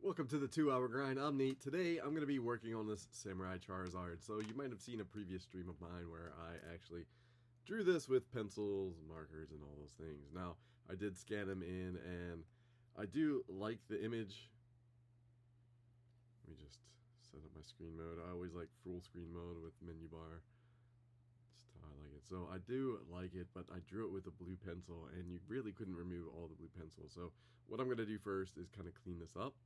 Welcome to the 2-hour grind. I'm Nate. Today I'm going to be working on this Samurai Charizard. So you might have seen a previous stream of mine where I actually drew this with pencils, markers, and all those things. Now, I did scan them in, and I do like the image. Let me just set up my screen mode. I always like full screen mode with menu bar. Just how I like it. So I do like it, but I drew it with a blue pencil, and you really couldn't remove all the blue pencil. So what I'm going to do first is kind of clean this up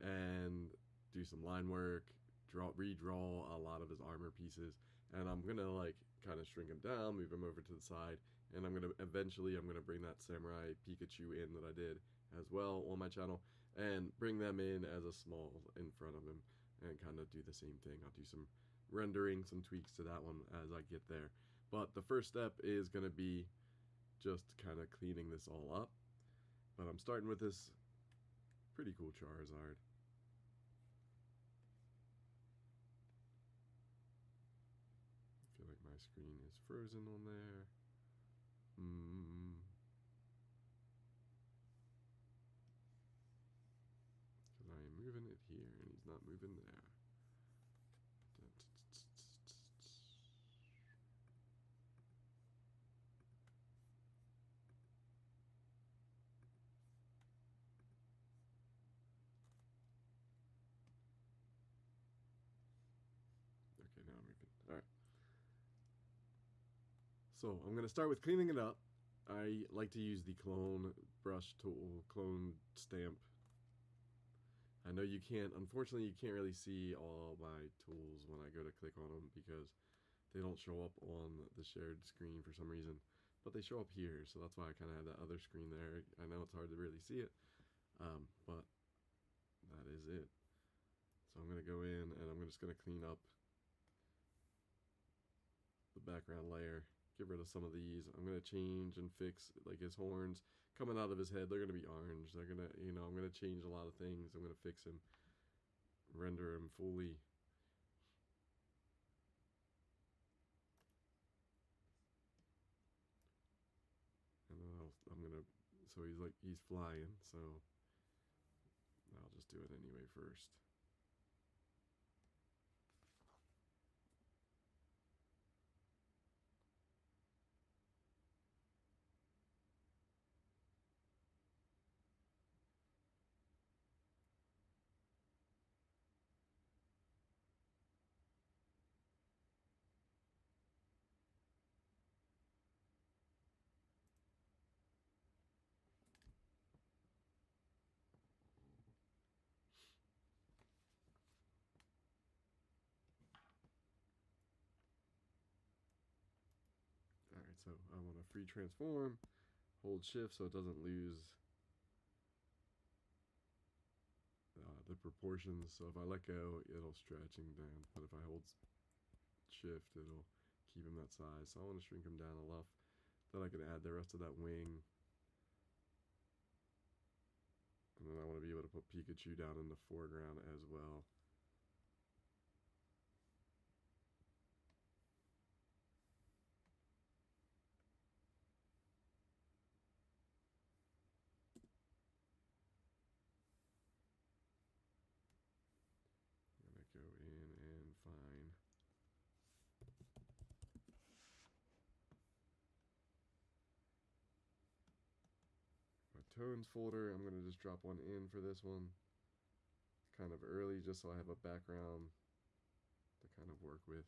and do some line work, redraw a lot of his armor pieces, and I'm gonna like kind of shrink him down, move him over to the side, and I'm gonna bring that Samurai Pikachu in that I did as well on my channel and bring them in as a small in front of him and kind of do the same thing. I'll do some rendering, some tweaks to that one as I get there, but the first step is gonna be just kind of cleaning this all up. But I'm starting with this pretty cool Charizard. I feel like my screen is frozen on there. Because I am moving it here and he's not moving there. Okay, now I'm moving. Alright. So, I'm going to start with cleaning it up. I like to use the clone brush tool, clone stamp. I know you can't, unfortunately, you can't really see all my tools when I go to click on them because they don't show up on the shared screen for some reason. But they show up here, so that's why I kind of have that other screen there. I know it's hard to really see it, but that is it. So I'm going to go in and I'm just going to clean up the background layer, get rid of some of these. I'm going to change and fix like his horns coming out of his head. They're going to be orange. They're going to, I'm going to change a lot of things. I'm going to fix him, render him fully. And then I'm going to, so he's flying, so I'll just do it anyway first. Alright, so I want to free transform, hold shift so it doesn't lose the proportions. So if I let go, it'll stretch him down, but if I hold shift, it'll keep him that size. So I want to shrink him down enough that I can add the rest of that wing. And then I want to be able to put Pikachu down in the foreground as well. I'm going to go in and find my tones folder. I'm going to just drop one in for this one kind of early just so I have a background to kind of work with.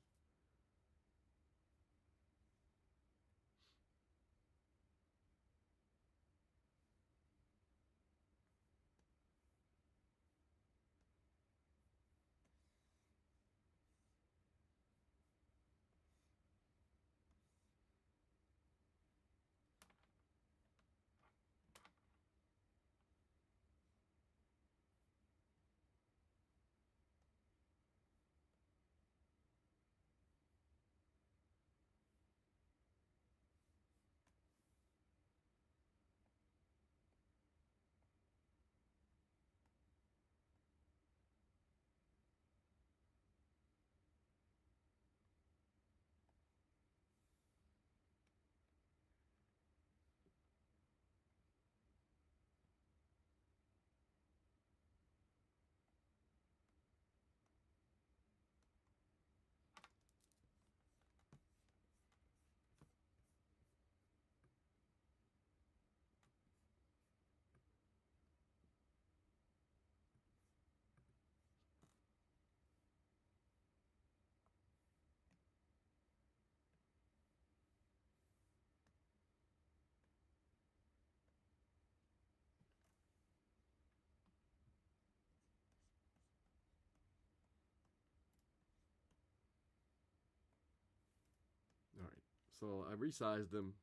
So I resized them.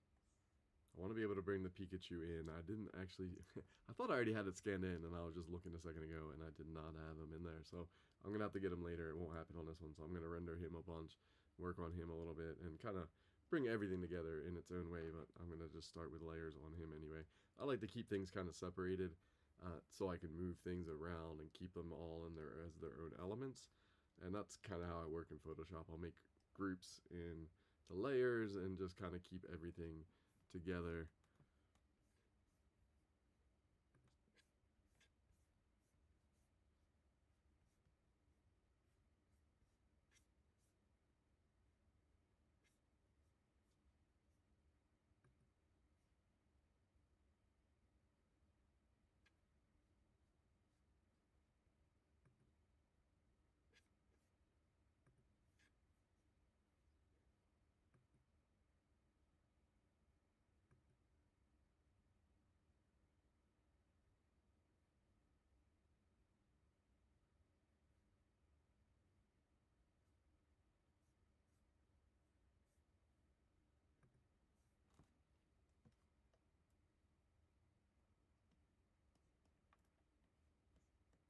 I want to be able to bring the Pikachu in. I didn't actually, I thought I already had it scanned in, and I was just looking a second ago, and I did not have him in there. So I'm going to have to get him later. It won't happen on this one, so I'm going to render him a bunch, work on him a little bit, and kind of bring everything together in its own way, but I'm going to just start with layers on him anyway. I like to keep things kind of separated so I can move things around and keep them all in there as their own elements. And that's kind of how I work in Photoshop. I'll make groups in the layers and just kind of keep everything together.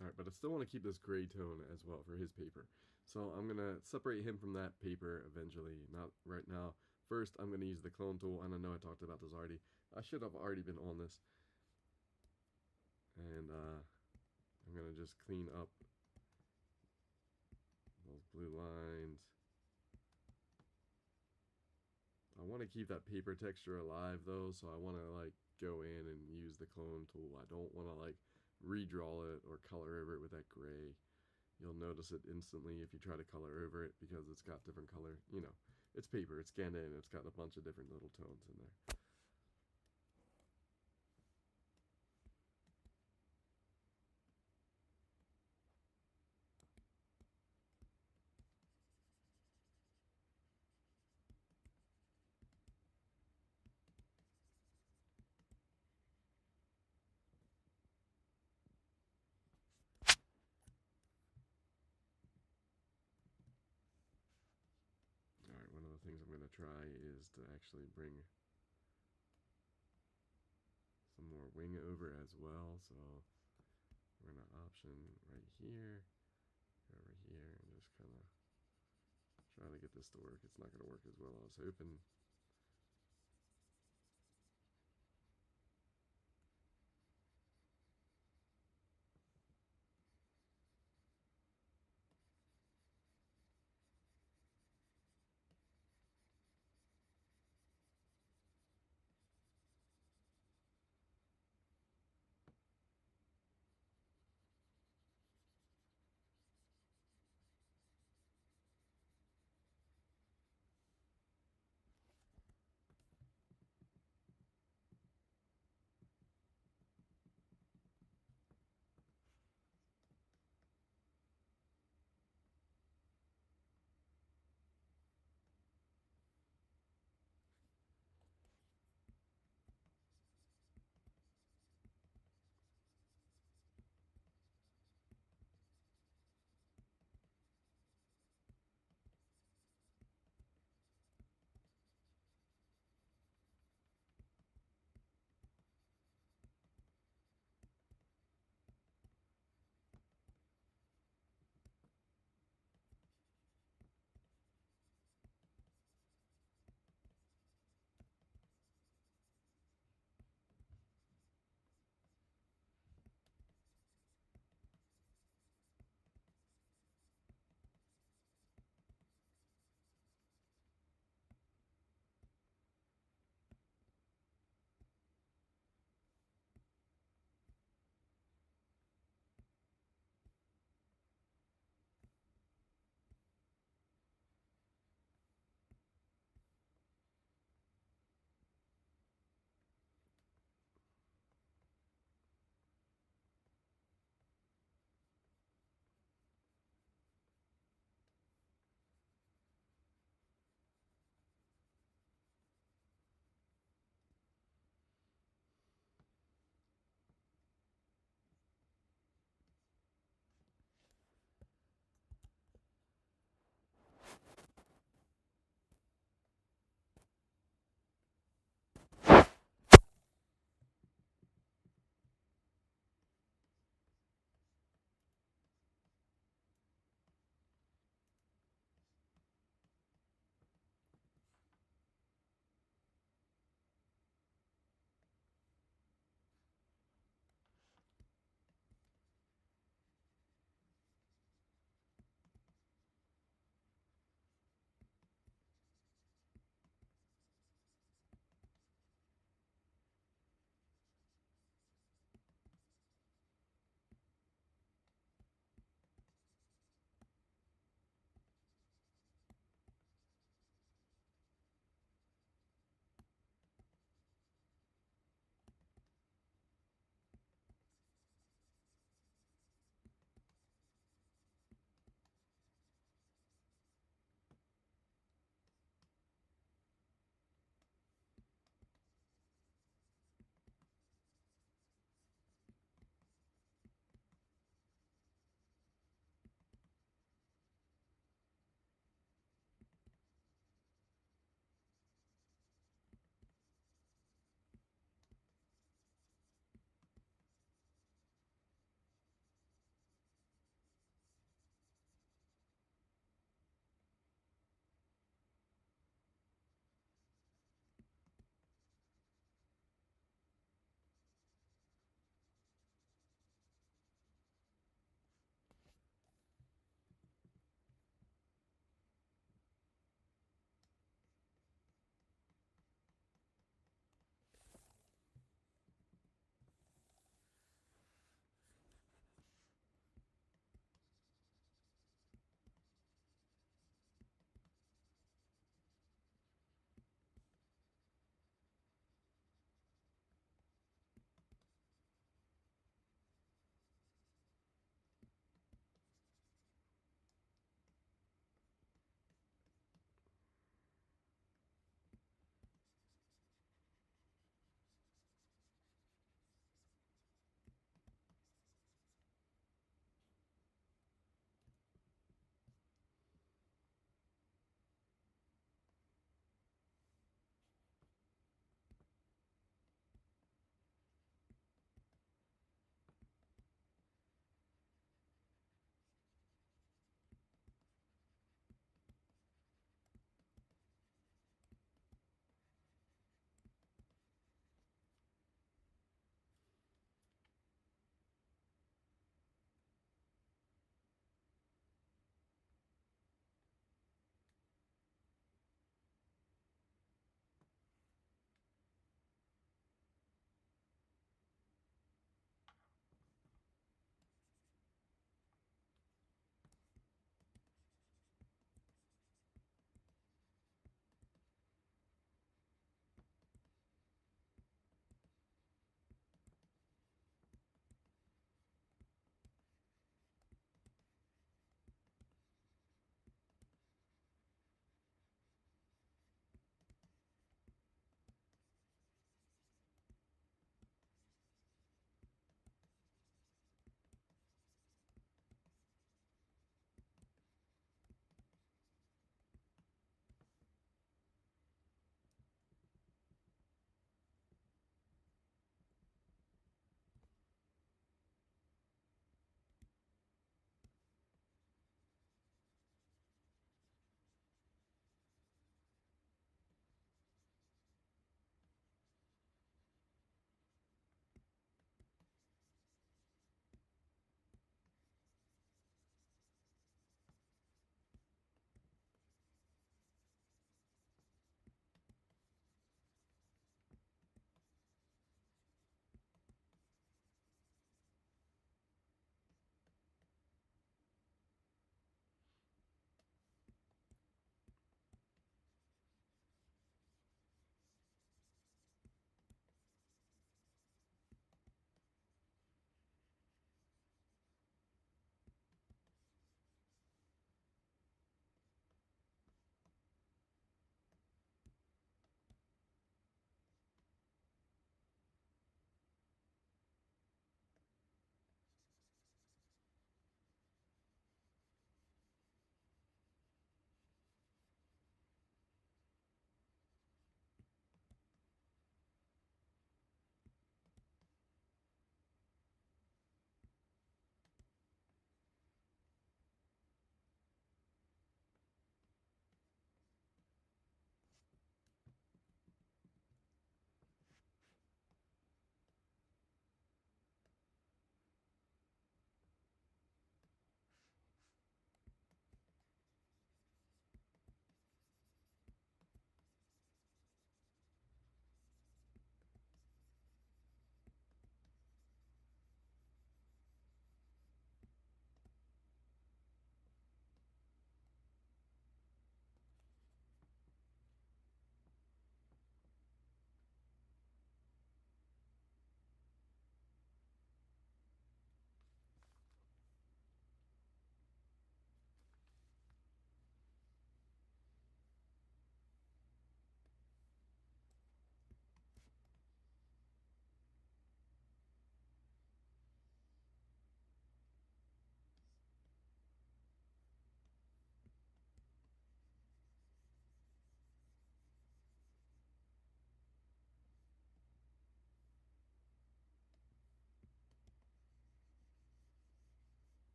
Alright, but I still want to keep this gray tone as well for his paper. So I'm going to separate him from that paper eventually, not right now. First, I'm going to use the clone tool, and I know I talked about this already. I should have already been on this. And I'm going to just clean up those blue lines. I want to keep that paper texture alive though, so I want to like go in and use the clone tool. I don't want to like redraw it or color over it with that gray. You'll notice it instantly if you try to color over it because it's got different color. You know, it's paper, it's scanned in, it's got a bunch of different little tones in there. Alright, one of the things I'm going to try is to actually bring some more wing over as well. So we're going to option right here, over here, and just kind of try to get this to work. It's not going to work as well as I was hoping.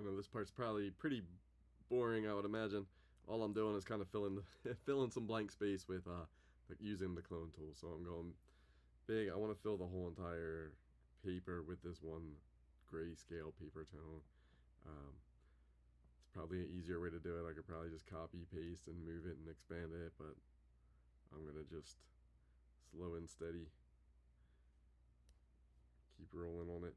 I know this part's probably pretty boring, I would imagine. All I'm doing is kind of filling some blank space with like using the clone tool. So I'm going big. I want to fill the whole entire paper with this one grayscale paper tone. It's probably an easier way to do it. I could probably just copy, paste, and move it and expand it, but I'm gonna just slow and steady keep rolling on it.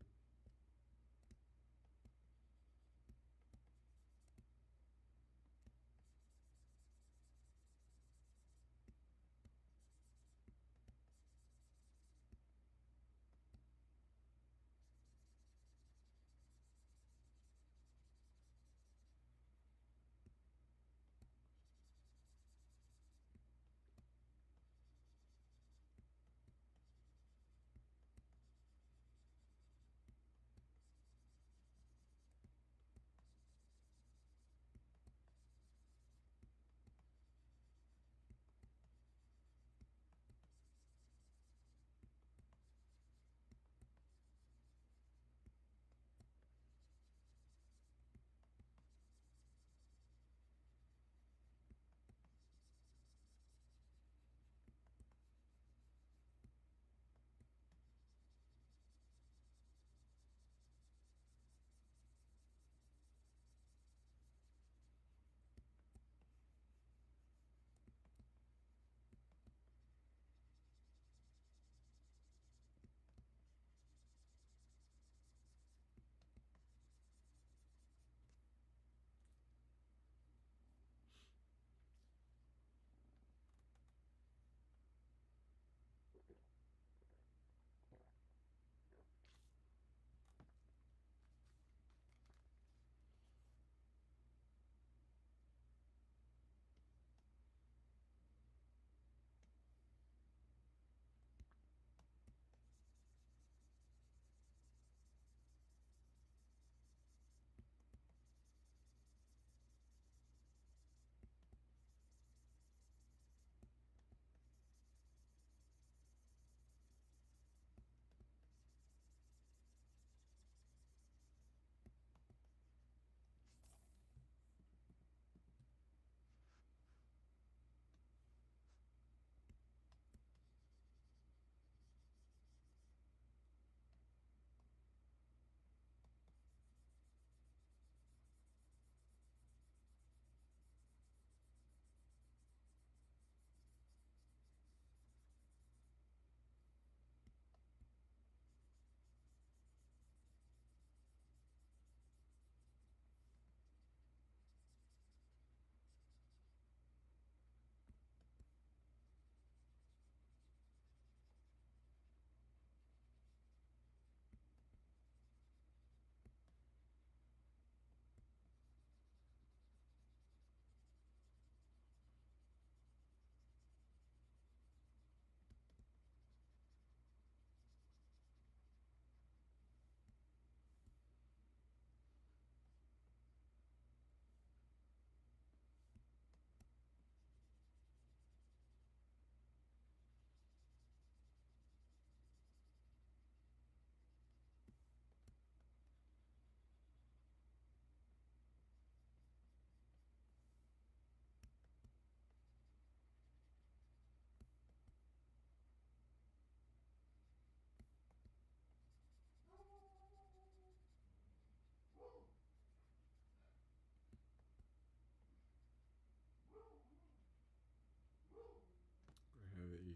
I have a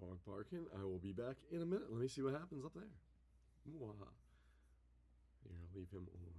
dog barking. I will be back in a minute. Let me see what happens up there. Mwah. Here, I'll leave him on.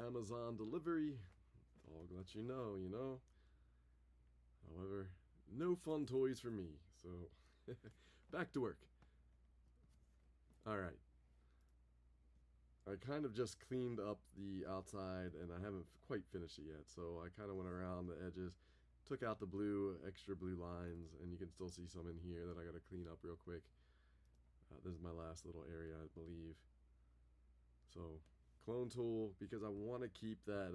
Amazon delivery. I'll let you know, you know. However, no fun toys for me. So, back to work. Alright. I kind of just cleaned up the outside and I haven't quite finished it yet. So I kind of went around the edges, took out the blue, extra blue lines, and you can still see some in here that I got to clean up real quick. This is my last little area, I believe. So, clone tool, because I want to keep that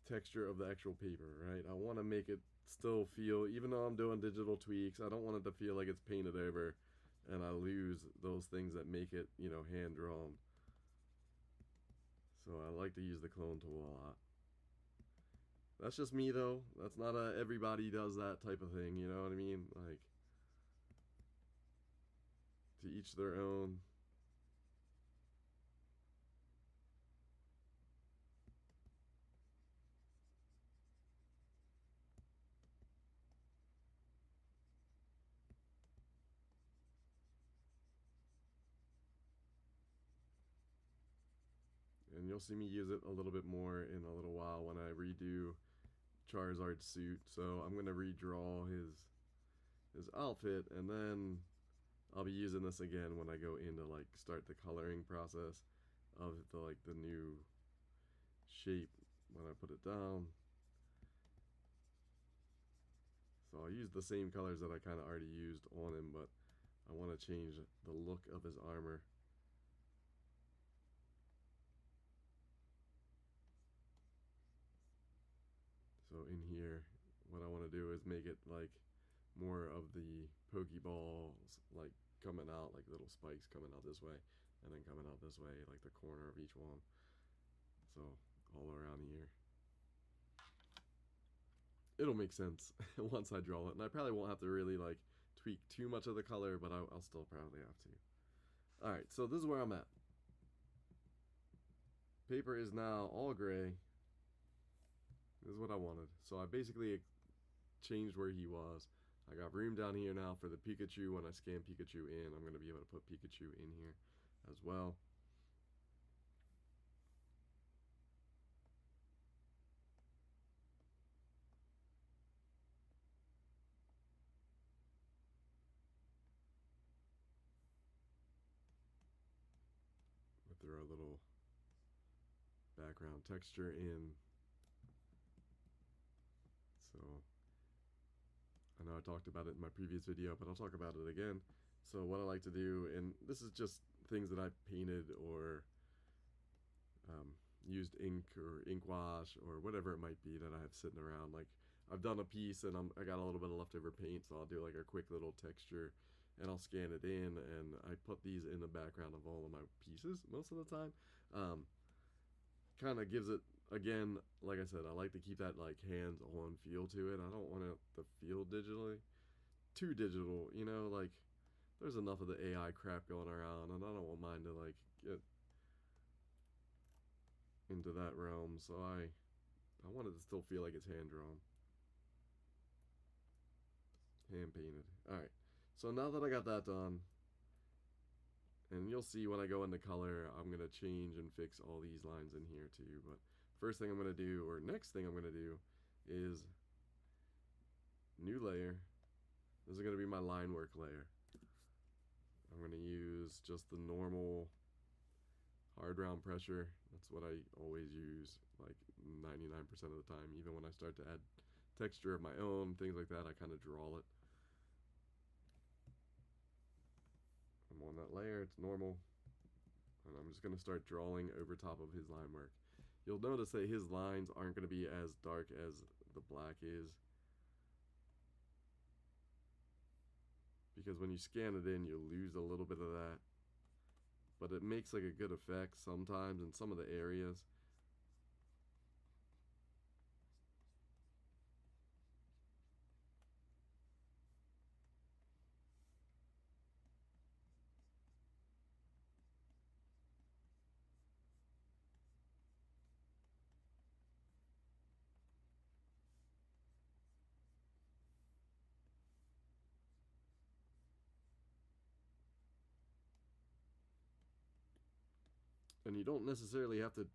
texture of the actual paper, right? I want to make it still feel, even though I'm doing digital tweaks, I don't want it to feel like it's painted over and I lose those things that make it, you know, hand drawn. So I like to use the clone tool a lot. That's just me though. That's not everybody does that type of thing, you know what I mean? Like, to each their own. And you'll see me use it a little bit more in a little while when I redo Charizard's suit. So I'm gonna redraw his outfit, and then I'll be using this again when I go in to like start the coloring process of the new shape when I put it down. So I'll use the same colors that I kind of already used on him, but I want to change the look of his armor. So in here, what I want to do is make it like more of the Pokeballs, like coming out, like little spikes coming out this way, and then coming out this way, like the corner of each one. So all around here. It'll make sense once I draw it, and I probably won't have to really like tweak too much of the color, but I'll still probably have to. Alright, so this is where I'm at. Paper is now all gray. This is what I wanted. So I basically changed where he was. I got room down here now for the Pikachu. When I scan Pikachu in, I'm going to be able to put Pikachu in here as well. We'll throw a little background texture in. So I know I talked about it in my previous video, but I'll talk about it again. So what I like to do, and this is just things that I've painted or used ink or ink wash or whatever it might be that I have sitting around. Like I've done a piece and I got a little bit of leftover paint, so I'll do like a quick little texture and I'll scan it in, and I put these in the background of all of my pieces most of the time. Kind of gives it, again, like I said, I like to keep that like hands-on feel to it. I don't want it to feel too digital, you know, like there's enough of the AI crap going around, and I don't want mine to like get into that realm. So I want it to still feel like it's hand-drawn, hand-painted. Alright, so now that I got that done, and you'll see when I go into color, I'm going to change and fix all these lines in here too. But first thing I'm going to do, or next thing I'm going to do, is new layer. This is going to be my line work layer. I'm going to use just the normal hard round pressure. That's what I always use, like 99% of the time. Even when I start to add texture of my own, things like that, I kind of draw it. I'm on that layer, it's normal, and I'm just going to start drawing over top of his line work. You'll notice that his lines aren't going to be as dark as the black is, because when you scan it in, you lose a little bit of that, but it makes like a good effect sometimes in some of the areas. And you don't necessarily have to,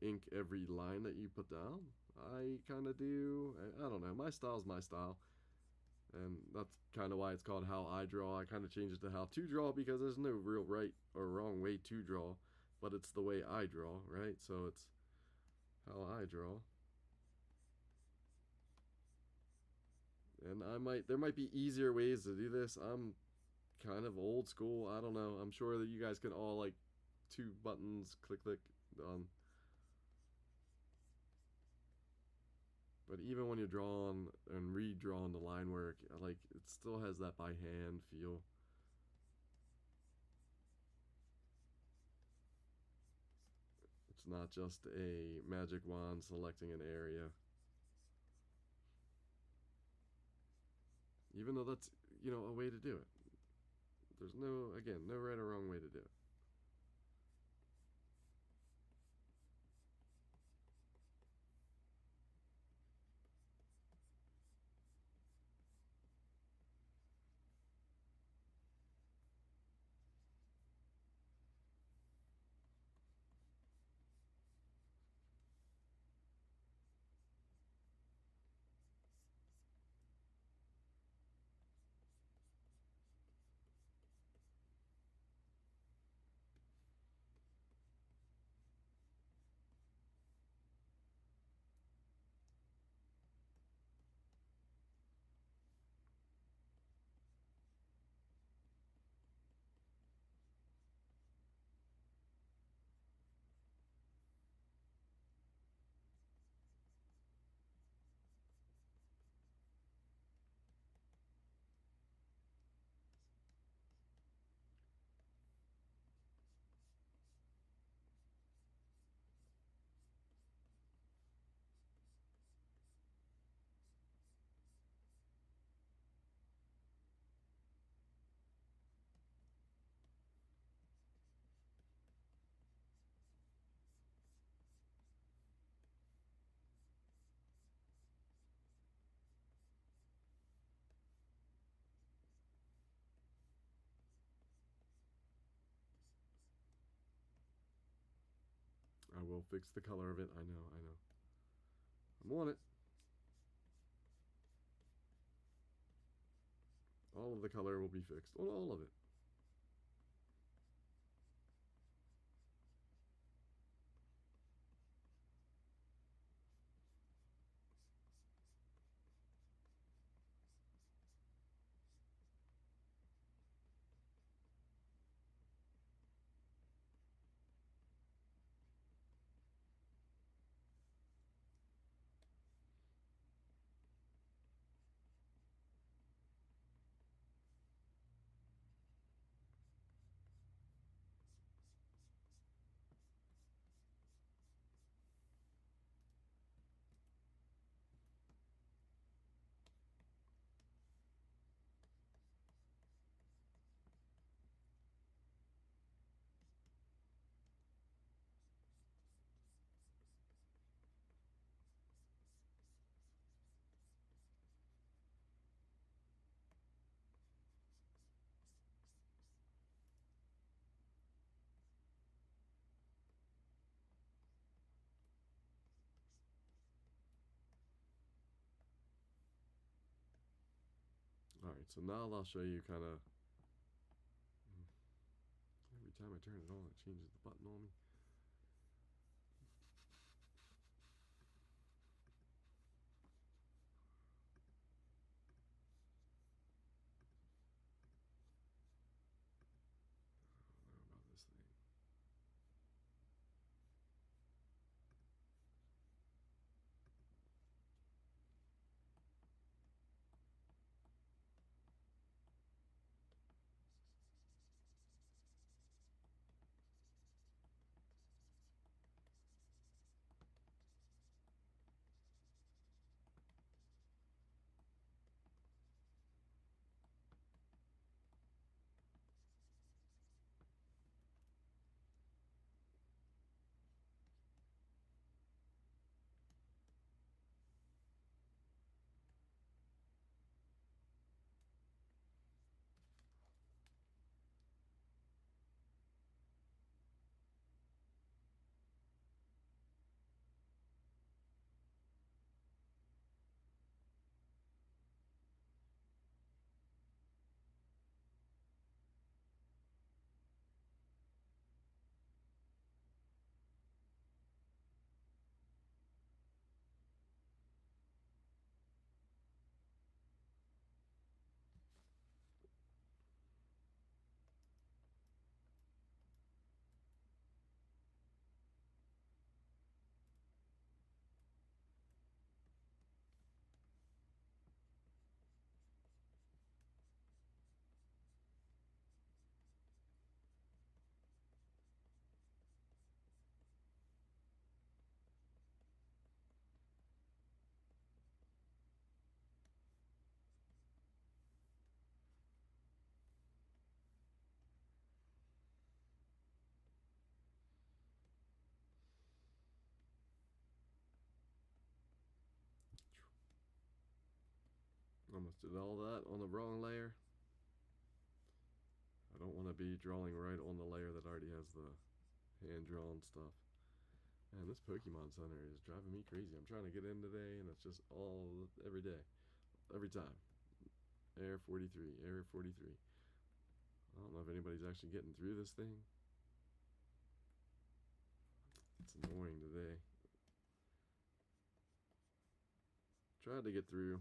ink every line that you put down. I kind of do. I don't know. My style's my style. And that's kind of why it's called How I Draw. I kind of changed it to How to Draw because there's no real right or wrong way to draw, but it's the way I draw, right? So it's how I draw. And there might be easier ways to do this. I'm kind of old school. I don't know. I'm sure that you guys can all like two buttons, click, click, done. But even when you're drawing and redrawing the line work, like it still has that by hand feel. It's not just a magic wand selecting an area. Even though that's, a way to do it. There's no right or wrong way to do it. I will fix the color of it. I know, I know. I'm on it. All of the color will be fixed. All of it. Alright, so now I'll show you kind of. Every time I turn it on, it changes the button on me. I don't know about this thing. Almost did all that on the wrong layer. I don't want to be drawing right on the layer that already has the hand-drawn stuff. Man, this Pokemon Center is driving me crazy. I'm trying to get in today, and it's just all every day, every time. Area 43, Area 43. I don't know if anybody's actually getting through this thing. It's annoying today. Tried to get through.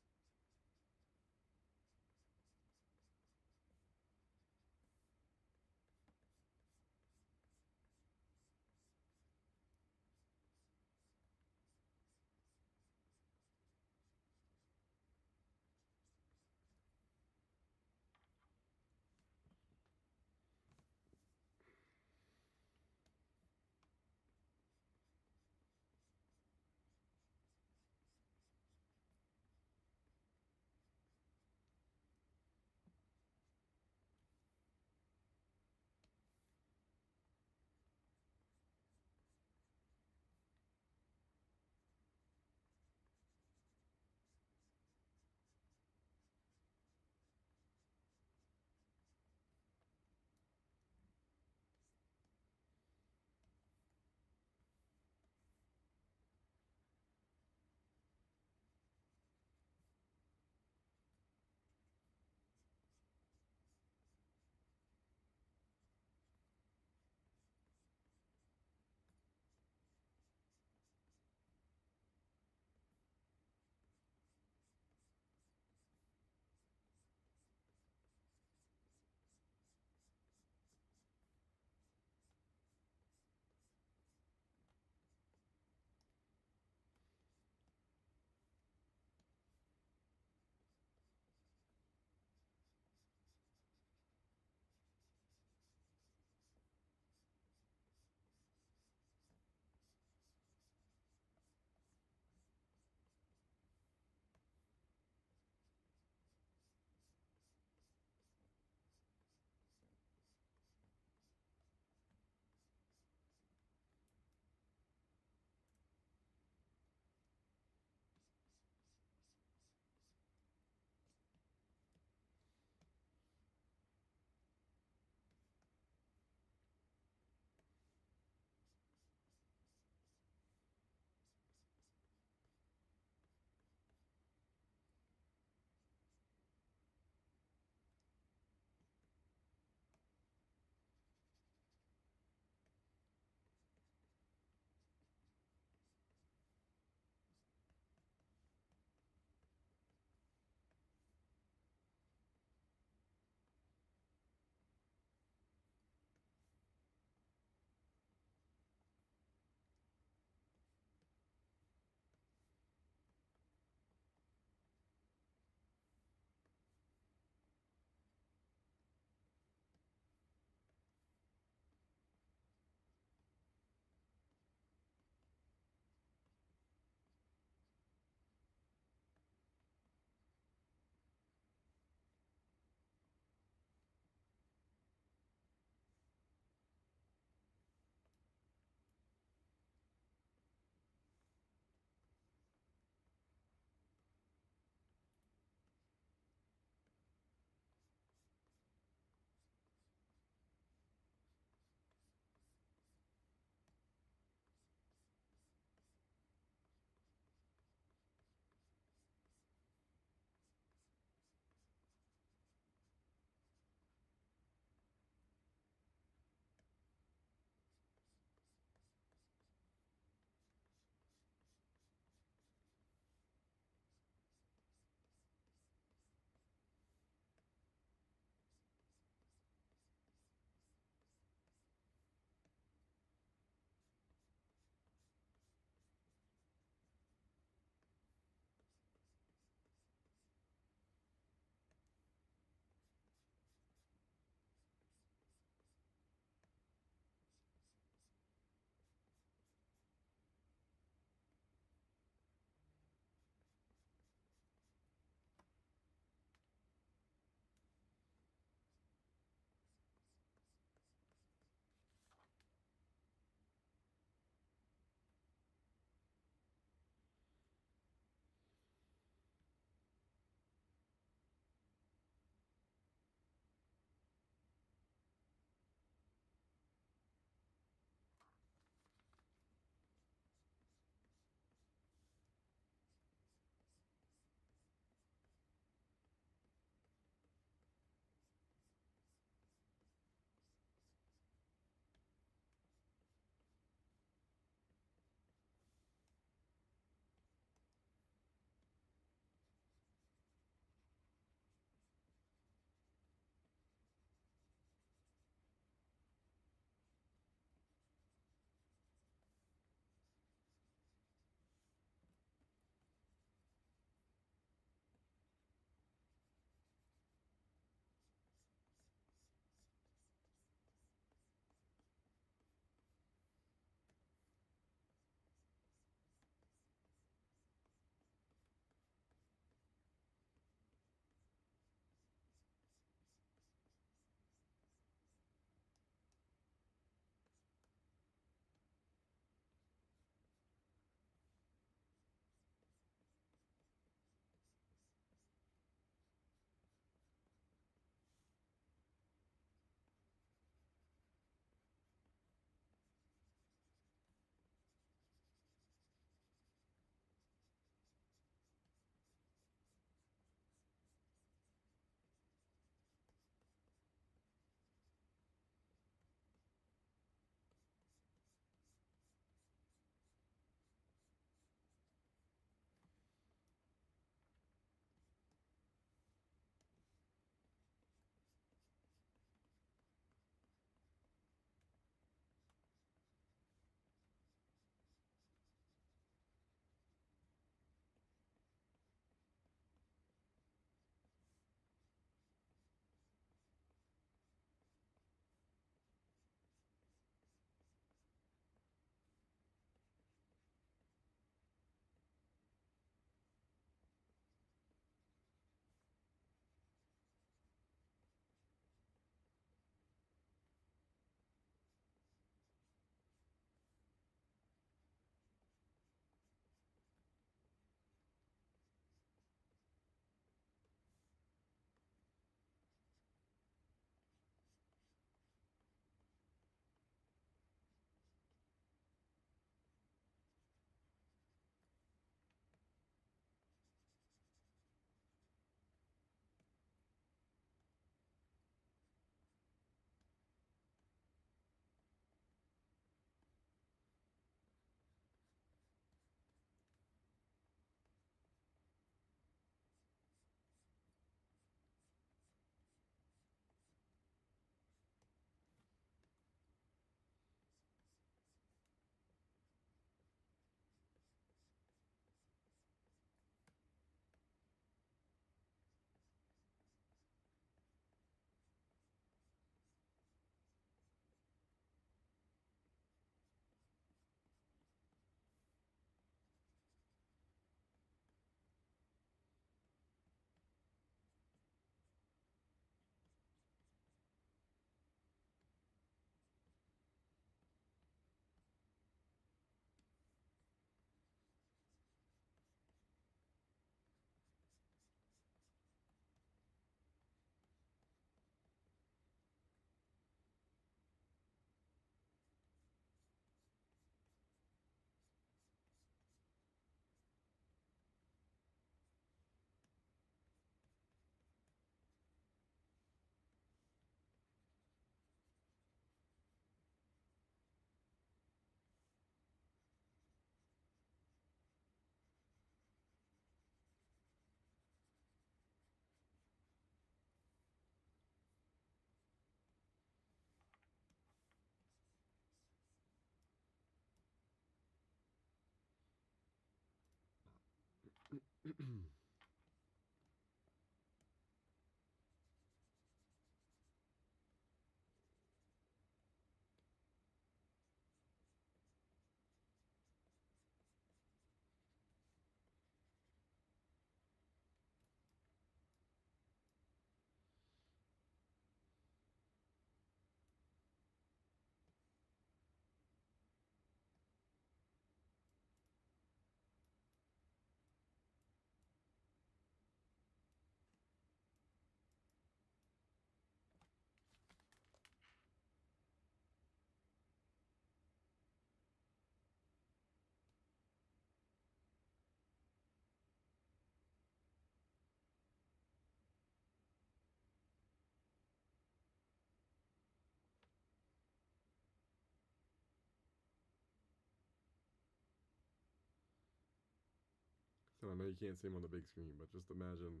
So I know you can't see him on the big screen, but just imagine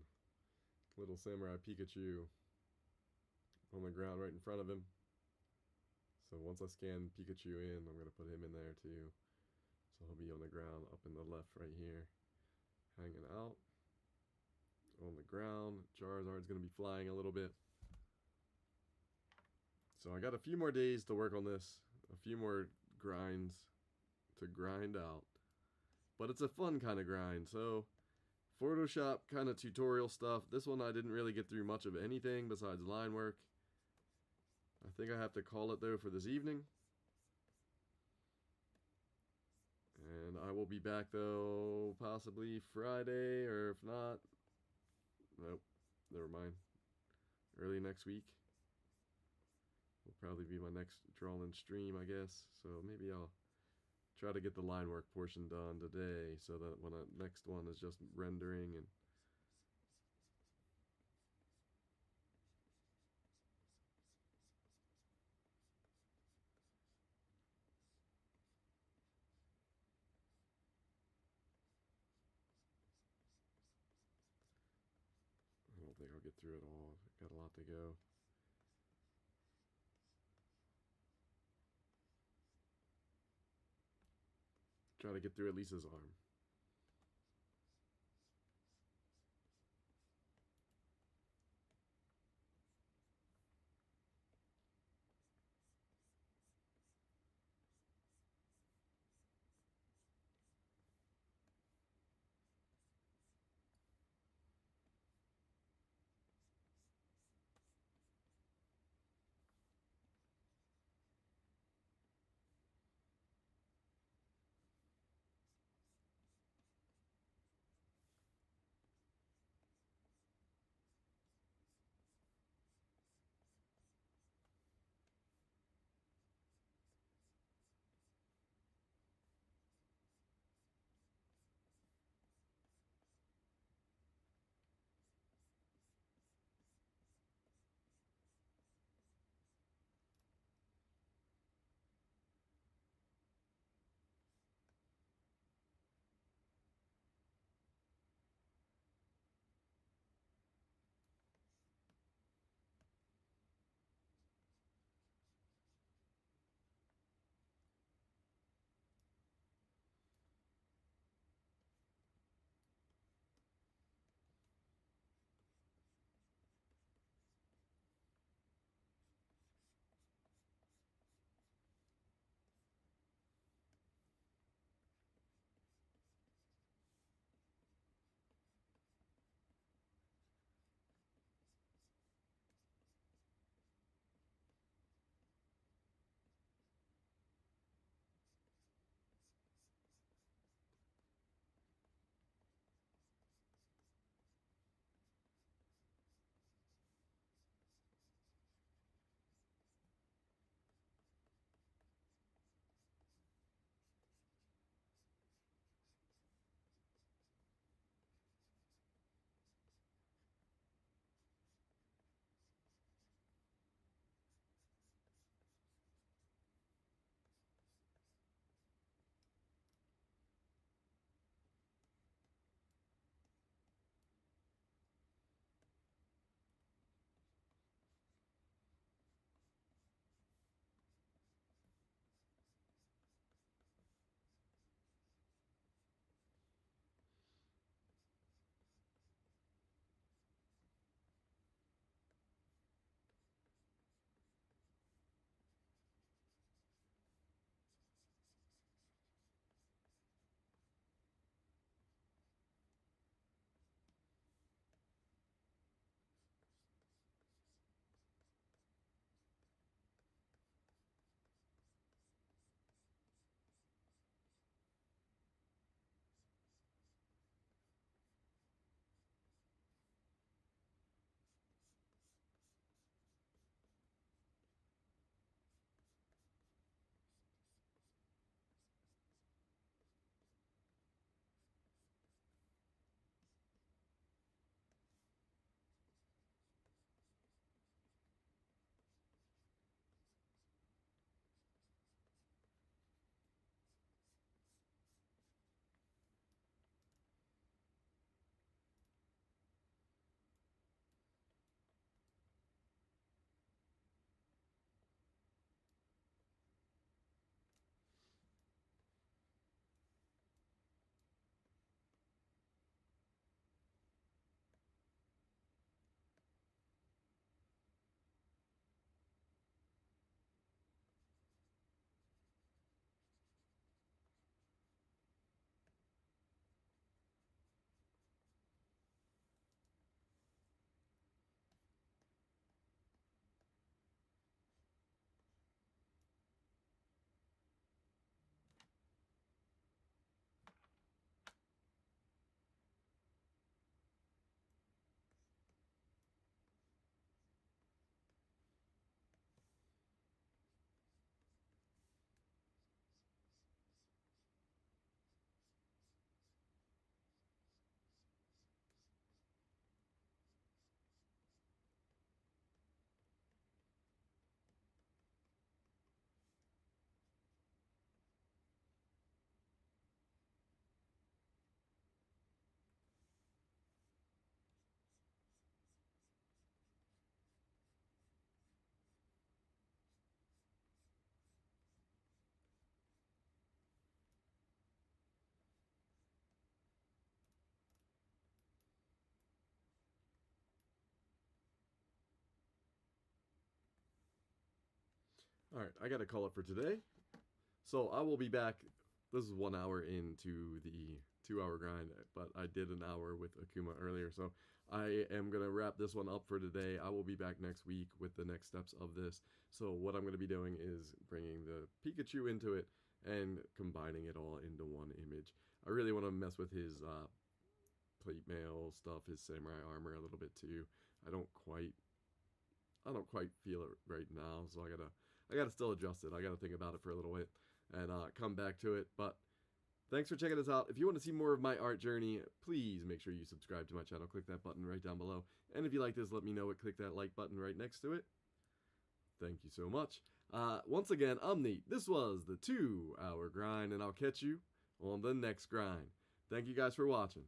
little Samurai Pikachu on the ground right in front of him. So once I scan Pikachu in, I'm going to put him in there too. So he'll be on the ground up in the left right here, hanging out on the ground. Charizard's going to be flying a little bit. So I got a few more days to work on this, a few more grinds to grind out. But it's a fun kind of grind. So Photoshop kind of tutorial stuff. This one I didn't really get through much of anything besides line work. I think I have to call it though for this evening. And I will be back though possibly Friday, or if not, nope, never mind. Early next week will probably be my next drawing stream, I guess. So maybe I'll try to get the line work portion done today, so that when the next one is just rendering and I don't think I'll get through it all. Got a lot to go. Try to get through at least his arm. Alright, I gotta call it for today. So I will be back. This is 1 hour into the 2 hour grind, but I did an hour with Akuma earlier, so I am going to wrap this one up for today. I will be back next week with the next steps of this. So what I'm going to be doing is bringing the Pikachu into it and combining it all into one image. I really want to mess with his plate mail stuff, his samurai armor a little bit too. I don't quite feel it right now, so I gotta still adjust it. I gotta think about it for a little bit and come back to it. But thanks for checking this out. If you want to see more of my art journey, please make sure you subscribe to my channel. Click that button right down below. And if you like this, let me know it. Click that like button right next to it. Thank you so much. Once again, I'm Neat. This was the 2 hour grind, and I'll catch you on the next grind. Thank you guys for watching.